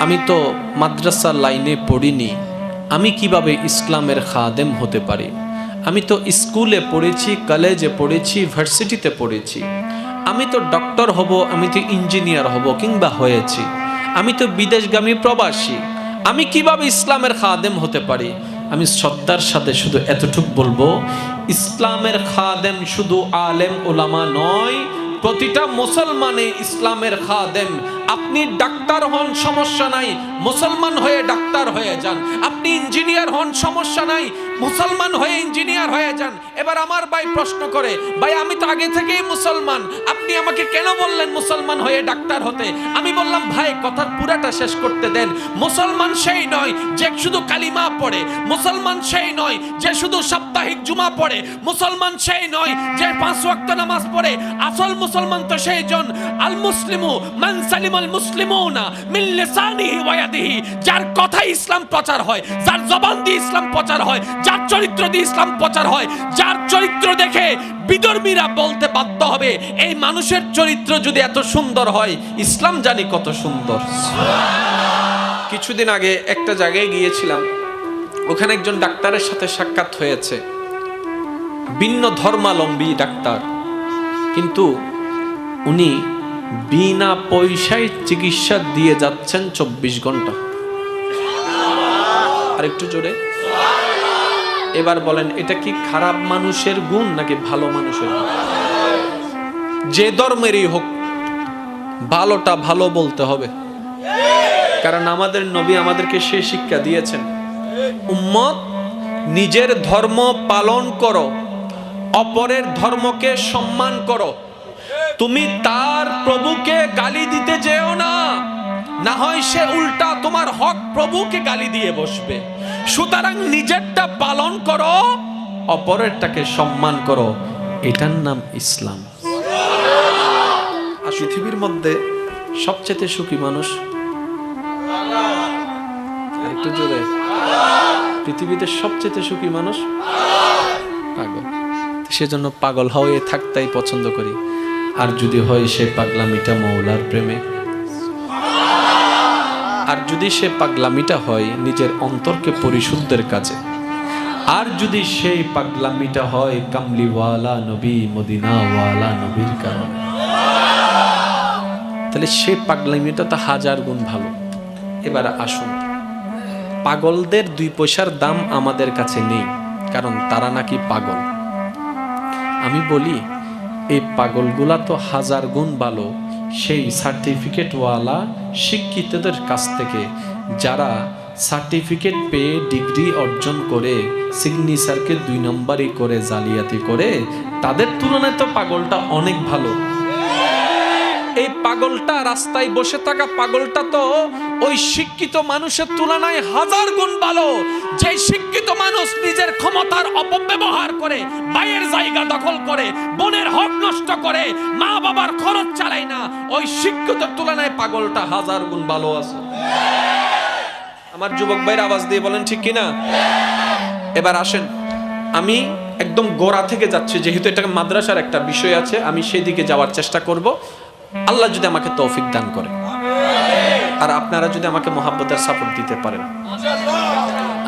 আমি তো মাদ্রাসার লাইনে পড়িনি, আমি কিভাবে ইসলামের খাদেম হতে পারি? আমি তো স্কুলে পড়েছি, কলেজে পড়েছি, ভার্সিটিতে পড়েছি। আমি তো ডক্টর হব, আমি তো ইঞ্জিনিয়ার হব কিংবা হয়েছি। আমি তো বিদেশগামী প্রবাসী, আমি কিভাবে ইসলামের খাদেম হতে পারি? আমি শ্রদ্ধার সাথে শুধু এতটুকু বলবো, ইসলামের খাদেম শুধু আলেম ওলামা নয়, প্রতিটা মুসলমানে ইসলামের খাদেম। আপনি ডাক্তার হন, সমস্যা নাই, মুসলমান হয়ে ডাক্তার হয়ে যান। আপনি ইঞ্জিনিয়ার হন, সমস্যা নাই, মুসলমান হয়ে ইঞ্জিনিয়ার হয়ে যান। এবার আমার ভাই প্রশ্ন করে, ভাই আমি তো আগে থেকেই মুসলমান, আপনি আমাকে কেন বললেন মুসলমান হয়ে ডাক্তার হতে? আমি বললাম, ভাই কথার পুরাটা শেষ করতে দেন। মুসলমান সেই নয় যে শুধু কালিমা পড়ে, মুসলমান সেই নয় যে শুধু সাপ্তাহিক জুমা পড়ে, মুসলমান সেই নয় যে 5 ওয়াক্ত নামাজ পড়ে। আসল মুসলমান তো সেই জন, আল মুসলিমু মান সালিমাল মুসলিমুনা মিন লিসানিহি ওয়া ইয়াদিহি, যার কথায় ইসলাম প্রচার হয়, যার জবান দিয়ে ইসলাম প্রচার হয়, যার চরিত্র দিয়ে ইসলাম প্রচার হয়, যার চরিত্র দেখে বিধর্মীরা বলতে বাধ্য হবে এই মানুষের চরিত্র যদি এত সুন্দর হয়, ইসলাম জানি কত সুন্দর। কিছুদিন আগে একটা জায়গায় গিয়েছিলাম, ওখানে একজন ডাক্তারের সাথে সাক্ষাৎ হয়েছে, ভিন্ন ধর্মাবলম্বী ডাক্তার, কিন্তু উনি বিনা পয়সায় চিকিৎসা দিয়ে যাচ্ছেন 24 ঘন্টা। আর একটু জোরে, এবার বলেন এটা কি খারাপ মানুষের গুণ নাকি ভালো মানুষের গুণ? যে ধর্মেরই হোক, ভালোটা ভালো বলতে হবে, কারণ আমাদের নবী আমাদেরকে সেই শিক্ষা দিয়েছেন, উম্মত নিজের ধর্ম পালন করো, অপরের ধর্মকে সম্মান করো। তুমি তার প্রভুকে গালি দিতে যেও না, না হয় সে উল্টা তোমার হক প্রভুকে গালি দিয়ে বসবে। সুতরাং নিজেরটা পালন করো, অপরেরটাকে সম্মান করো, এটার নাম ইসলাম। আর পৃথিবীর মধ্যে সবচেয়ে সুখী মানুষ, একটু জোরে, পৃথিবীতে সবচেয়ে সুখী মানুষ পাগল। সেজন্য পাগল হয়ে থাকতেই পছন্দ করি। আর যদি হয় সে পাগলামিটা মওলার প্রেমে, আর যদি সে পাগলামিটা হয় নিজের অন্তরকে পরিশুদ্ধের কাজে, আর যদি সেই পাগলামিটা হয় কামলিওয়ালা নবী মদিনাওয়ালা নবীর কারণে, তাহলে সে পাগলামিটা তো 1000 গুণ ভালো। এবার আসুন, পাগলদের 2 পয়সার দাম আমাদের কাছে নেই, কারণ তারা নাকি পাগল। আমি বলি, এই পাগলগুলা তো 1000 গুণ ভালো সেই সার্টিফিকেটওয়ালা শিক্ষিতদের কাছ থেকে, যারা সার্টিফিকেট পেয়ে ডিগ্রি অর্জন করে সিগনেচারকে 2 নম্বরই করে জালিয়াতি করে, তাদের তুলনায় তো পাগলটা অনেক ভালো। এই পাগলটা, রাস্তায় বসে থাকা পাগলটা তো ওই শিক্ষিত মানুষের তুলনায় 1000 গুণ ভালো। যে শিক্ষিত মানুষ নিজের ক্ষমতার অপব্যবহার করে, ভাইয়ের জায়গা দখল করে, বোনের হক নষ্ট করে, মা বাবার খরচ চালায় না, ওই শিক্ষিতের তুলনায় পাগলটা 1000 গুণ ভালো আছে। আমার যুবক ভাইয়ের আওয়াজ দিয়ে বলেন ঠিক কিনা? এবার আসেন, আমি একদম গোড়া থেকে যাচ্ছি, যেহেতু এটা মাদ্রাসার একটা বিষয় আছে, আমি সেই দিকে যাওয়ার চেষ্টা করব, আল্লাহ যদি আমাকে তৌফিক দান করে, আর আপনারা যদি আমাকে মহাব্বতের সাপোর্ট দিতে পারেন।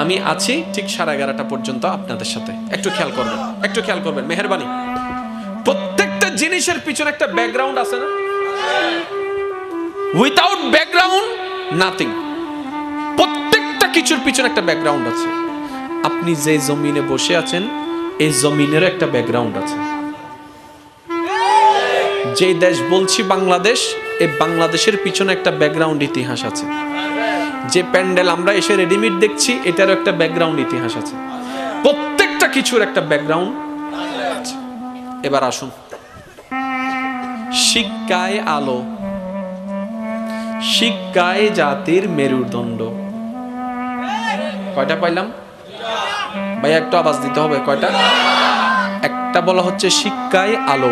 আমি আছি ঠিক 11:30 পর্যন্ত আপনাদের সাথে। একটু খেয়াল করবেন, একটু খেয়াল করবেন, মেহেরবানি। প্রত্যেকটা জিনিসের পিছনে একটা ব্যাকগ্রাউন্ড আছে না? Without background nothing. প্রত্যেকটা কিছুর পিছনে একটা ব্যাকগ্রাউন্ড আছে। আপনি যে জমিনে বসে আছেন, এই জমিনেরও একটা ব্যাকগ্রাউন্ড আছে। যে দেশ বলছি বাংলাদেশ, এই বাংলাদেশের পিছনে একটা ব্যাকগ্রাউন্ড ইতিহাস আছে। যে প্যান্ডেল আমরা এসে রেডিমেড দেখছি, এটারও একটা ব্যাকগ্রাউন্ড ইতিহাস আছে। প্রত্যেকটা কিছুর একটা ব্যাকগ্রাউন্ড আছে। এবার আসুন, শিক্ষায় আলো, শিক্ষায় জাতির মেরুদণ্ড। কয়টা পাইলাম ভাই? একটু আওয়াজ দিতে হবে। কয়টা? একটা বলা হচ্ছে শিক্ষায় আলো,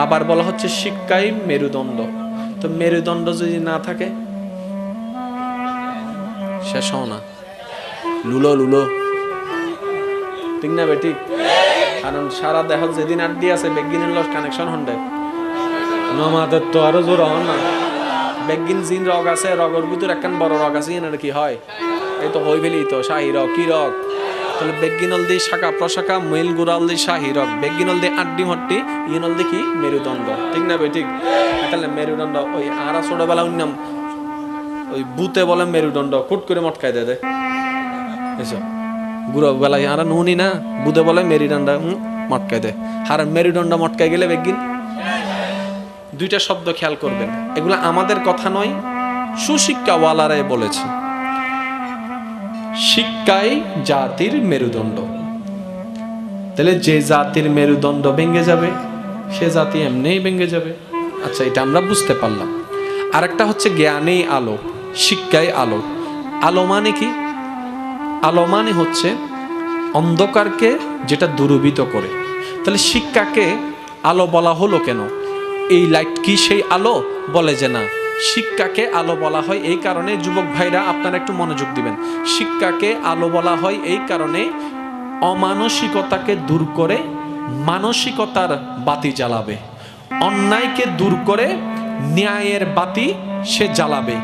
আবার বলা হচ্ছে শিক্ষায় মেরুদণ্ড। তো মেরুদণ্ড যদি না থাকে শেষ হও না, লুলো লুলো, ঠিক না বেটি? কারণ সারা দেহ যেদিন আড্ডি আছে বেগিনের লস কানেকশন হন্ডে নমাদের তো আরো জোর হন না, বেগিন জিন রগ আছে, রগের ভিতর একখান বড় রগ আছে, এনার কি হয়? এই তো হই ফেলি তো শাহী রগ। কি রগ? তাহলে বেগিনল দিয়ে শাখা প্রশাখা, মেল গুড়াল দিয়ে শাহী রগ, বেগিনল দিয়ে আড্ডি হট্টি, ইনল দিয়ে কি মেরুদণ্ড। ঠিক না ভাই? ঠিক। তাহলে মেরুদণ্ড ওই আরা ছোটবেলা উন্নাম ওই বুতে বলে মেরুদণ্ড, কুট করে মটকাই দেয় দেয় এসব গুড়া বেলায় আর নুনি না, বুধে বলে মেরুদণ্ড মটকাই দেয়। আর মেরুদণ্ড মটকাই গেলে বেগিন। দুইটা শব্দ খেয়াল করবেন, এগুলো আমাদের কথা নয়, সুশিক্ষাওয়ালারাই বলেছে। শিক্ষাই জাতির মেরুদণ্ড। তাহলে যে জাতির মেরুদণ্ড ভেঙে যাবে সে জাতি এমনিই ভেঙে যাবে। আচ্ছা, এটা আমরা বুঝতে পারলাম। আরেকটা হচ্ছে জ্ঞানেই আলো, শিক্ষায় আলো। আলো মানে কি? আলো মানে হচ্ছে অন্ধকারকে যেটা দূরীভূত করে। তাহলে শিক্ষাকে আলো বলা হলো কেন? এই লাইট কি সেই আলো? বলে যে না, শিক্ষাকে আলো বলা হয় এই কারণে, যুবক ভাইরা আপনারা একটু মনোযোগ দিবেন। শিক্ষাকে আলো বলা হয় এই কারণে, অমানসিকতাকে দূর করে মানসিকতার বাতি জ্বালাবে, অন্যায়কে দূর করে ন্যায়ের বাতি সে জ্বালাবে।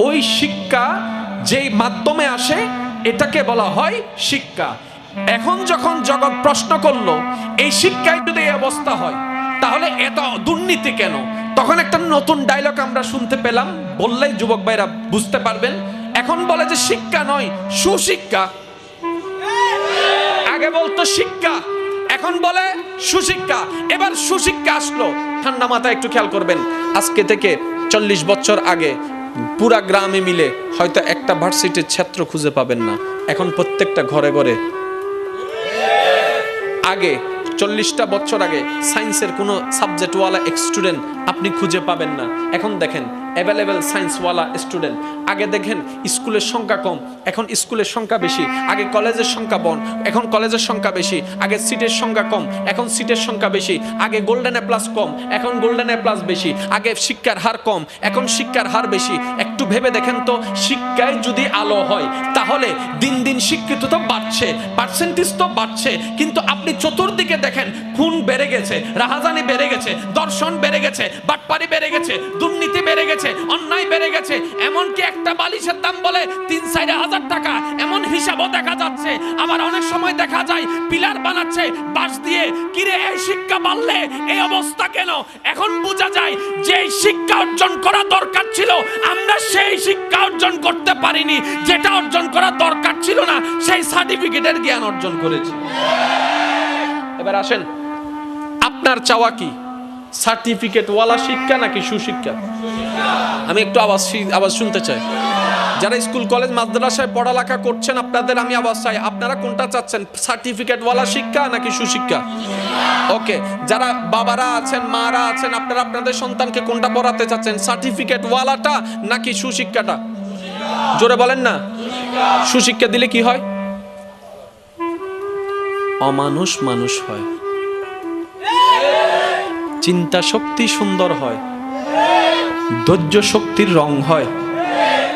ওই শিক্ষা যেই মাধ্যমে আসে এটাকে বলা হয় শিক্ষা। এখন যখন জগৎ প্রশ্ন করলো এই শিক্ষায় যদি এই অবস্থা হয় তাহলে এত দুর্নীতি কেন, তখন একটা নতুন ডায়লগ আমরা শুনতে পেলাম, বললেই যুবক ভাইরা বুঝতে পারবেন। এখন বলে যে শিক্ষা নয়, সুশিক্ষা। আগে বলতো শিক্ষা, এখন বলে সুশিক্ষা। এবার সুশিক্ষা আসলো। ঠান্ডা মাথায় একটু খেয়াল করবেন, আজকে থেকে 40 বছর আগে পুরা গ্রামে মিলে হয়তো একটা ভার্সিটির ছাত্র খুঁজে পাবেন না। এখন প্রত্যেকটা ঘরে ঘরে। আগে 40টা বছর আগে সায়েন্সের কোনো সাবজেক্টওয়ালা স্টুডেন্ট আপনি খুঁজে পাবেন না। এখন দেখেন অ্যাভেলেবেল সায়েন্সওয়ালা স্টুডেন্ট। আগে দেখেন স্কুলের সংখ্যা কম, এখন স্কুলের সংখ্যা বেশি। আগে কলেজের সংখ্যা কম, এখন কলেজের সংখ্যা বেশি। আগে সিটের সংখ্যা কম, এখন সিটের সংখ্যা বেশি। আগে গোল্ডেন এ প্লাস কম, এখন গোল্ডেন এ প্লাস বেশি। আগে শিক্ষার হার কম, এখন শিক্ষার হার বেশি। একটু ভেবে দেখেন তো, শিক্ষায় যদি আলো হয় তাহলে দিন দিন শিক্ষিত তো বাড়ছে, পার্সেন্টেজ তো বাড়ছে, কিন্তু আপনি চতুর্দিকে দেখেন খুন বেড়ে গেছে, রাহাজানি বেড়ে গেছে, দর্শন বেড়ে গেছে, বাটপারি বেড়ে গেছে, দুর্নীতি বেড়ে গেছে, অন্যায় বেড়ে গেছে। এমনকি একটা বালিশের দাম বলে 3-4 হাজার টাকা, এমন হিসাবও দেখা যাচ্ছে। আবার অনেক সময় দেখা যায় পিলার বানাচ্ছে বাঁশ দিয়ে। কিরে, এই শিক্ষা বাড়লে এই অবস্থা কেন? এখন বোঝা যায় যে শিক্ষা অর্জন করা দরকার ছিল, আমরা সেই শিক্ষা অর্জন করতে পারিনি। যেটা অর্জন করা দরকার ছিল না সেই সার্টিফিকেটের জ্ঞান অর্জন করেছি। এবার আসেন, আপনার চাওয়া কি? সার্টিফিকেট ওয়ালা শিক্ষা নাকি সুশিক্ষা? আমি একটু আওয়াজ শুনতে চাই। যারা স্কুল কলেজ মাদ্রাসায় পড়ালেখা করছেন আপনাদের আমি আওয়াজ চাই, আপনারা কোনটা চাচ্ছেন? সার্টিফিকেট ওয়ালা শিক্ষা নাকি সুশিক্ষা? ওকে, যারা বাবারা আছেন, মারা আছেন, আপনারা আপনাদের সন্তানকে কোনটা পড়াতে চাচ্ছেন? সার্টিফিকেট ওয়ালাটা নাকি সুশিক্ষাটা? জোরে বলেন না। সুশিক্ষা দিলে কি হয়? অমানুষ মানুষ হয়, চিন্তা শক্তি সুন্দর হয়, ধৈর্য শক্তির রং হয়।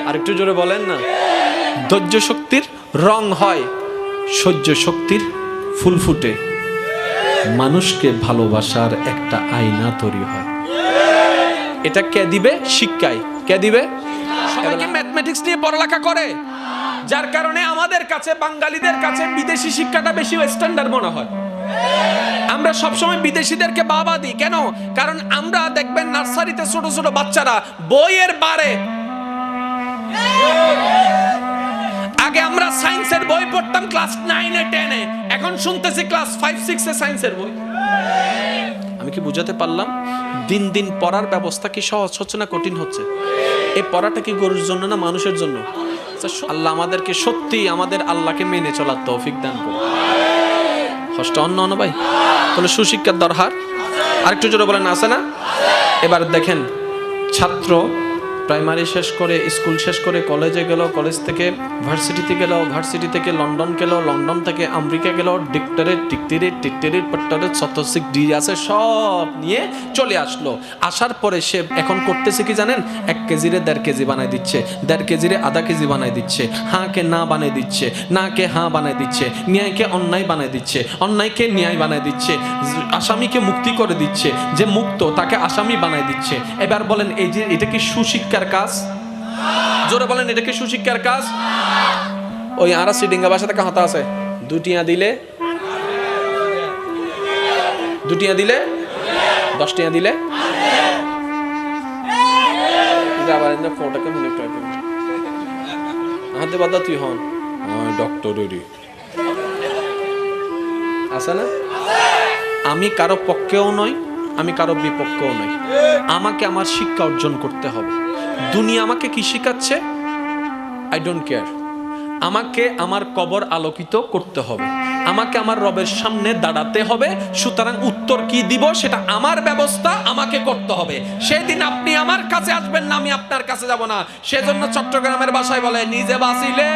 আর একটু জোরে বলেন না। ধৈর্য শক্তির রং হয়, সহ্য শক্তির ফুল ফুটে, মানুষকে ভালোবাসার একটা আয়না তৈরি হয়। এটা কে দিবে? শিক্ষায়। কে দিবে? সবাই কি ম্যাথমেটিক্স নিয়ে পড়ালেখা করে? যার কারণে আমাদের কাছে, বাঙালিদের কাছে বিদেশি শিক্ষাটা বেশি স্ট্যান্ডার্ড মনে হয়। আমরা সবসময় বিদেশিদেরকে বাবা দিই কেন? কারণ আমরা দেখবেন নার্সারিতে ছোট ছোট বাচ্চারা বইয়ের বারে, আগে আমরা সায়েন্সের বই পড়তাম ক্লাস 9-এ 10-এ, এখন শুনতেছি ক্লাস 5-6-এ সায়েন্সের বই। আমি কি বুঝাতে পারলাম? দিন দিন পড়ার ব্যবস্থা কি সহজ হচ্ছে না কঠিন হচ্ছে? এই পড়াটা কি গরুর জন্য না মানুষের জন্য? আল্লাহ আমাদেরকে সত্যি আমাদের আল্লাহকে মেনে চলার তৌফিক দান করুন। কষ্ট অন্য ভাই, তাহলে সুশিক্ষার দরকার। আরেকটু জোরে বলেন, আছে না? এবার দেখেন, ছাত্র প্রাইমারি শেষ করে, স্কুল শেষ করে কলেজে গেল, কলেজ থেকে ভার্সিটিতে গেল, ভার্সিটি থেকে লন্ডন গেল, লন্ডন থেকে আমেরিকা গেল, ডিক্টরেট শতসিক ডিগ্রি আছে সব নিয়ে চলে আসলো। আসার পরে সে এখন করতেছে কি জানেন? 1 কেজিরে 1.5 কেজি বানাই দিচ্ছে, 1.5 কেজিরে আধা কেজি বানাই দিচ্ছে, হাঁকে না বানাই দিচ্ছে, না কে হাঁ বানাই দিচ্ছে, ন্যায়কে অন্যায় বানাই দিচ্ছে, অন্যায়কে ন্যায় বানাই দিচ্ছে, আসামিকে মুক্তি করে দিচ্ছে, যে মুক্ত তাকে আসামি বানাই দিচ্ছে। এবার বলেন, এই যে এটা কি সুশিক্ষা সুশিক্ষার কাজ? জোরে বলেন, এটা কি সুশিক্ষার কাজ? ওই আরা সিডিঙ্গা বাসা থেকে হাতা আছে, দুটিয়া দিলে 10 টিয়া দিলে আবার এনে ফোটাকে মিনিট টাইপের হাতে বাদা তুই হন ডক্টরেরই আছে না? আমি কারো পক্ষেও নই, আমি কারো বিপক্ষেও নই। আমাকে আমার শিক্ষা অর্জন করতে হবে। দুনিয়া আমাকে কি শিখাচ্ছে? I don't care. আমাকে আমার কবর আলোকিত করতে হবে, আমাকে আমার রবের সামনে দাঁড়াতে হবে। সুতরাং উত্তর কি দিব সেটা আমার ব্যবস্থা আমাকে করতে হবে। সেদিন আপনি আমার কাছে আসবেন না, আমি আপনার কাছে যাব না। সেজন্য চট্টগ্রামের ভাষায় বলে, নিজে বাঁচিলে,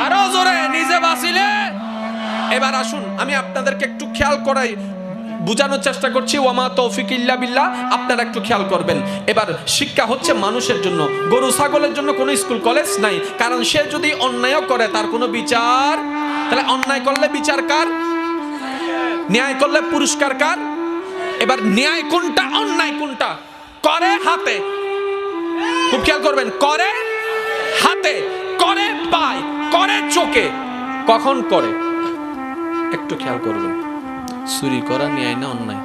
আরো জোরে, নিজে বাঁচিলে। এবার আসুন আমি আপনাদেরকে একটু খেয়াল করাই, বুঝানোর চেষ্টা করছি। ওয়ামা তৌফিক ইল্লা বিল্লাহ, আপনারা একটু খেয়াল করবেন। এবার শিক্ষা হচ্ছে মানুষের জন্য, গরু ছাগলের জন্য কোনো স্কুল কলেজ নাই। কারণ সে যদি অন্যায় করে তার কোনো বিচার, তাহলে অন্যায় করলে বিচার কার? ন্যায় করলে পুরস্কার কার? এবার ন্যায় কোনটা, অন্যায় কোনটা? করে হাতে, খুব খেয়াল করবেন, করে হাতে, করে পায়, করে চোখে। কখন করে একটু খেয়াল করবেন। চুরি করা ন্যায় না অন্যায়?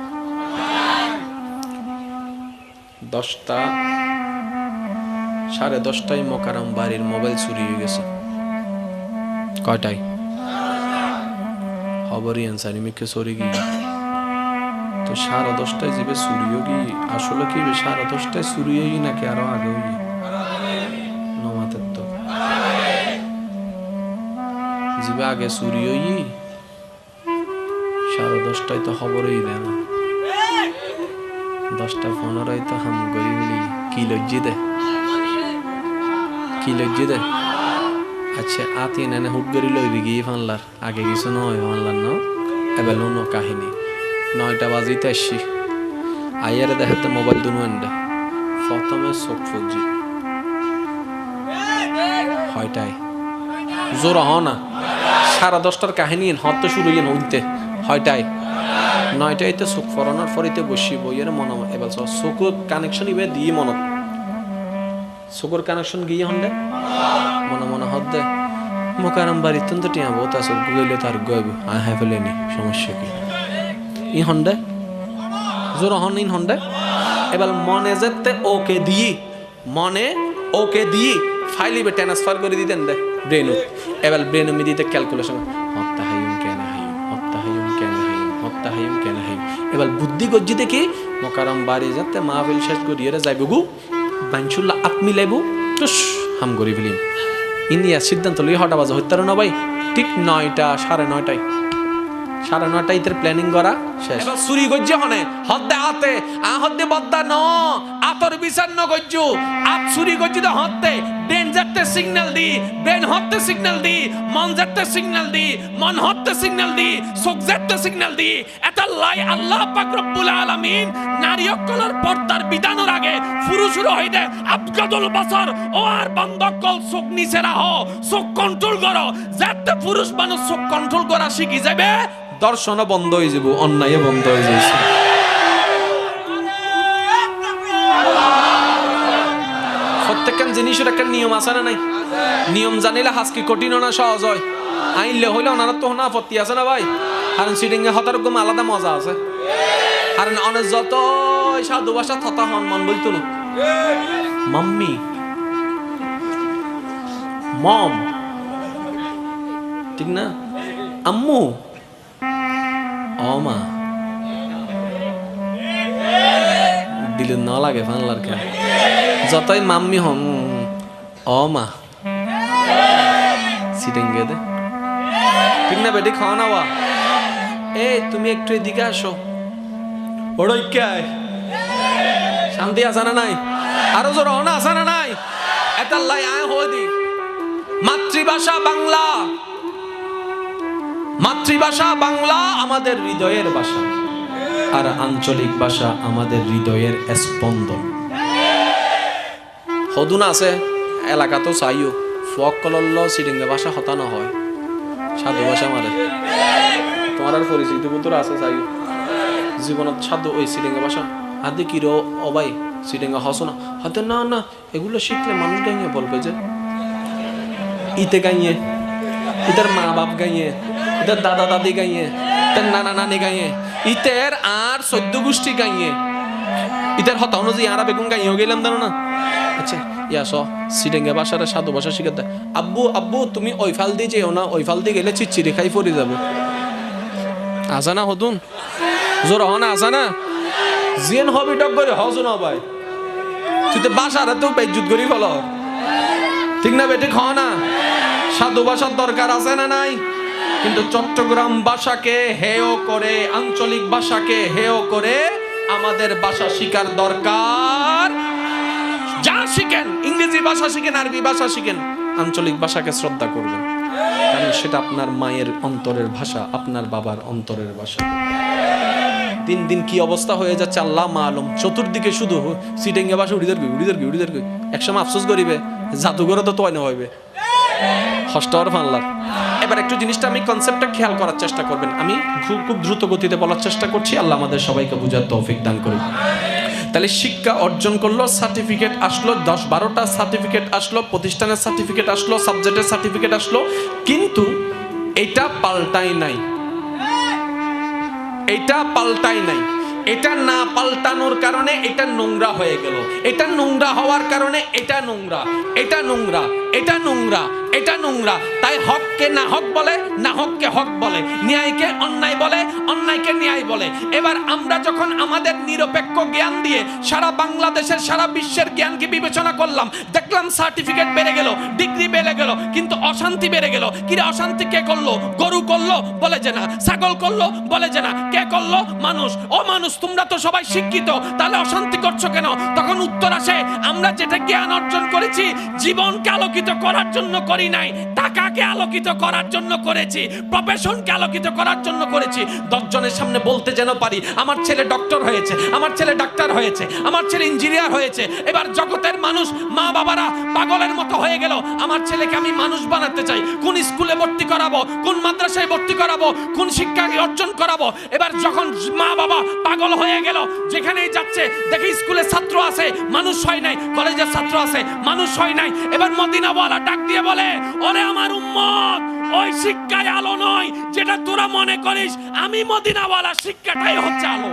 10:30 মোকারম বাড়ির মোবাইল চুরি হয়ে গেছে। কয়টায়? খবরই আনসারি মিকে চুরি গিয়ে তো 10:30 যাবে চুরিও কি? আসলে কি 10:30 চুরি হই নাকি আরো আগে হই? নমাতের তো যাবে আগে চুরি হই, 10:30 তো খবরই দেয় না। 10:15 তো হাম করি বলি। কি লজ্জি দে, কি লজ্জি দে। আচ্ছা আতি নেনে হুট করি লইবি গিয়ে ফানলার আগে কিছু নয়, ফানলার না এবার নো কাহিনী। 9টা বাজিতে আসছি, আইয়ারে দেখাতে মোবাইল দুনো এন্ডে প্রথমে চোখ ফুজি হয়টাই জোর হ না। 10:30 কাহিনী হতে শুরু হইন হইতে হয়টাই 9টায় তো চোখ ফরানোর ফরিতে বসি বইয়ের মনে। এবার চোখের কানেকশন ইবে দিয়ে মনত, চোখের কানেকশন গিয়ে হন দে মনে মনে হত দে মোকারম বাড়ির তো টিয়া বহুত আছে, গুগলে তার গইব আয় ফেলেনি, সমস্যা কি? ই হন দে জোর হন, ইন হন দে। এবার মনে যেতে ওকে দিয়ে, মনে ওকে দিয়ে ফাইলিবে ট্রান্সফার করে দিতেন দে ব্রেনু। এবার ব্রেনু মি দিতে ক্যালকুলেশন, হত্যা হাইম কেন হাইম, হত্যা হাইম কেন হাইম, হত্যা হাইম কেন হাইম। এবার বুদ্ধি গজ্জি দেখি মোকারম বাড়ি যাতে মাহফিল শেষ করিয়ে যাইব গু বাঞ্চুল্লা আত মিলাইব টুস হাম করি ফেলিম। ইন্ডিয়া সিদ্ধান্ত লই হটা বাজে হত্যার না ভাই, ঠিক 9টা 9:30 9:30 ইতের প্ল্যানিং করা শেষ। এবার চুরি গজ্জে হনে হদ্দে আতে আ হদ্দে বদ্দা ন আতর বিচার ন গজ্জু আত চুরি গজ্জি তো হদ্দে ব্রেন যাতে সিগন্যাল দি, ব্রেন হদ্দে সিগন্যাল দি, মন যাতে সিগন্যাল দি, মন হদ্দে সিগন্যাল দি, চোখ যাতে সিগন্যাল দি। এটা লাই আল্লাহ পাক রব্বুল আলামিন নারী অকলের পর্দার বিধানের আগে পুরুষের হইতে আবগাদুল বাসার ও আর বন্ধকল চোখ নিচে রাহ, চোখ কন্ট্রোল করো। যাতে পুরুষ মানুষ চোখ কন্ট্রোল করা শিখি যাবে, দর্শন বন্ধ হয়ে যাব, অন্যায় বন্ধ হয়ে যাইছে। প্রত্যেকটা জিনিসের একটা নিয়ম আছে না নাই? নিয়ম জানিলে হাসকি কঠিন না সহজ হয়, আইনলে হইলে ওনার তো না আপত্তি আছে না ভাই? কারণ সিটিং এ হতার রকম আলাদা মজা আছে। আর অনেক যত সাধু ভাষা থতা হন মন বলতো না মাম্মি মম, ঠিক না? আম্মু অমা দিলে ন লাগে ফানলার কে যতই মাম্মি হন অমা সিটেঙ্গে দে, ঠিক না বেটি? খাওয়া নাওয়া এ তুমি একটু এদিকে আসো, ওড়ই কে শান্তি আছে না নাই? আরো জোর অনা আছে না নাই? এটা লাই আয় হয়ে দি। মাতৃভাষা বাংলা, মাতৃভাষা বাংলা আমাদের হৃদয়ের ভাষা, আর আঞ্চলিক ভাষা আমাদের হৃদয়ের স্পন্দন। হদুন আছে এলাকা তো চাইও ফক কলল্ল সিডিঙ্গা ভাষা হতানো হয়, সাধু ভাষা মারে তোমার আর পরিচিত পুত্র আছে চাইও জীবনত সাধু ওই সিডিঙ্গা ভাষা আদে কি রো ও ভাই সিডেঙ্গা হসো না, হয়তো না না এগুলো শিখলে মানুষ গাইয়ে বলবে যে ইতে গাইয়ে, ইতার মা বাপ গাইয়ে, ইতার দাদা দাদি গাইয়ে, ইতার নানা নানি গাইয়ে, ইতের আর 14 গোষ্ঠী গাইয়ে, ইতার হতা অনুযায়ী আরা বেগুন গাইয়েও গেলাম জানো না। আচ্ছা ইয়াস সিডেঙ্গা ভাষার সাধু ভাষা শিখাতে, আব্বু আব্বু তুমি ওই ফাল দিয়ে যেও না, ওই ফাল দিয়ে গেলে চিচ্চিরি খাই পড়ে যাবে। আসা না হতুন জোর হন আসা না জিয়েন হবি টক করে হজু না ভাই, তুই তো বাসারে তো বেজ্জুত করি ফল, ঠিক না বেটে খাও না। সাধু ভাষার দরকার আছে না নাই? কিন্তু চট্টগ্রাম ভাষাকে হেয় করে, আঞ্চলিক ভাষাকে হেয় করে আমাদের ভাষা শিকার দরকার। যা শিখেন, ইংরেজি ভাষা শিখেন, আরবি ভাষা শিখেন, আঞ্চলিক ভাষাকে শ্রদ্ধা করবেন, কারণ সেটা আপনার মায়ের অন্তরের ভাষা, আপনার বাবার অন্তরের ভাষা। দিন দিন কি অবস্থা হয়ে যাচ্ছে আল্লাহ মালুম, চতুর্দিকে শুধু সিডেঙ্গা ভাষা উড়িদের গই। একসময় আফসোস করিবে জাদুঘরে তো তৈরি হইবে হস্টর ফানলার। এবার একটু জিনিসটা আমি কনসেপ্টটা খেয়াল করার চেষ্টা করবেন, আমি খুব দ্রুত গতিতে বলার চেষ্টা করছি, আল্লাহ আমাদের সবাইকে বুঝার তৌফিক দান করুন। তাহলে শিক্ষা অর্জন করলো, সার্টিফিকেট আসলো, 10-12টা সার্টিফিকেট আসলো, প্রতিষ্ঠানের সার্টিফিকেট আসলো, সাবজেক্টের সার্টিফিকেট আসলো, কিন্তু এটা পাল্টাই নাই, এটা পাল্টাই নাই। এটা না পাল্টানোর কারণে এটা নোংরা হয়ে গেল, এটা নোংরা হওয়ার কারণে এটা নোংরা, এটা নোংরা, এটা নোংরা, এটা নোংরা। তাই হককে না হক বলে, না হককে হক বলে, ন্যায়কে অন্যায় বলে, অন্যায়কে ন্যায় বলে। এবার আমরা যখন আমাদের নিরপেক্ষ জ্ঞান দিয়ে সারা বাংলাদেশের, সারা বিশ্বের জ্ঞানকে বিবেচনা করলাম, দেখলাম সার্টিফিকেট বেড়ে গেল, ডিগ্রি বেড়ে গেল, কিন্তু অশান্তি বেড়ে গেল। কিরে অশান্তি কে করলো? গরু করলো? বলে যে না। ছাগল করলো? বলে যে না। কে করলো? মানুষ। ও মানুষ, তোমরা তো সবাই শিক্ষিত, তাহলে অশান্তি করছো কেন? তখন উত্তর আসে, আমরা যেটা জ্ঞান অর্জন করেছি জীবনকে আলোকিত করার জন্য করি নাই, টাকাকে আলোকিত করার জন্য করেছি, প্রফেশনকে আলোকিত করার জন্য করেছি। 10 জনের সামনে বলতে যেন পারি আমার ছেলে ডক্টর হয়েছে, আমার ছেলে ডাক্তার হয়েছে, আমার ছেলে ইঞ্জিনিয়ার হয়েছে। এবার জগতের মানুষ, মা বাবারা পাগলের মতো হয়ে গেল, আমার ছেলেকে আমি মানুষ বানাতে চাই, কোন স্কুলে ভর্তি করাবো, কোন মাদ্রাসায় ভর্তি করাবো, কোন শিক্ষা অর্জন করাবো। এবার যখন মা বাবা পাগল হয়ে গেল, যেখানেই যাচ্ছে দেখে স্কুলে ছাত্র আছে মানুষ হয় নাই, কলেজের ছাত্র আছে মানুষ হয় নাই। এবার মদিনাওয়ালা ডাক দিয়ে বলে, ওরে আমার উম্মত, ওই শিক্ষায় আলো নয় যেটা তোরা মনে করিস, আমি মদিনাওয়ালা শিক্ষাটাই হচ্ছে আলো।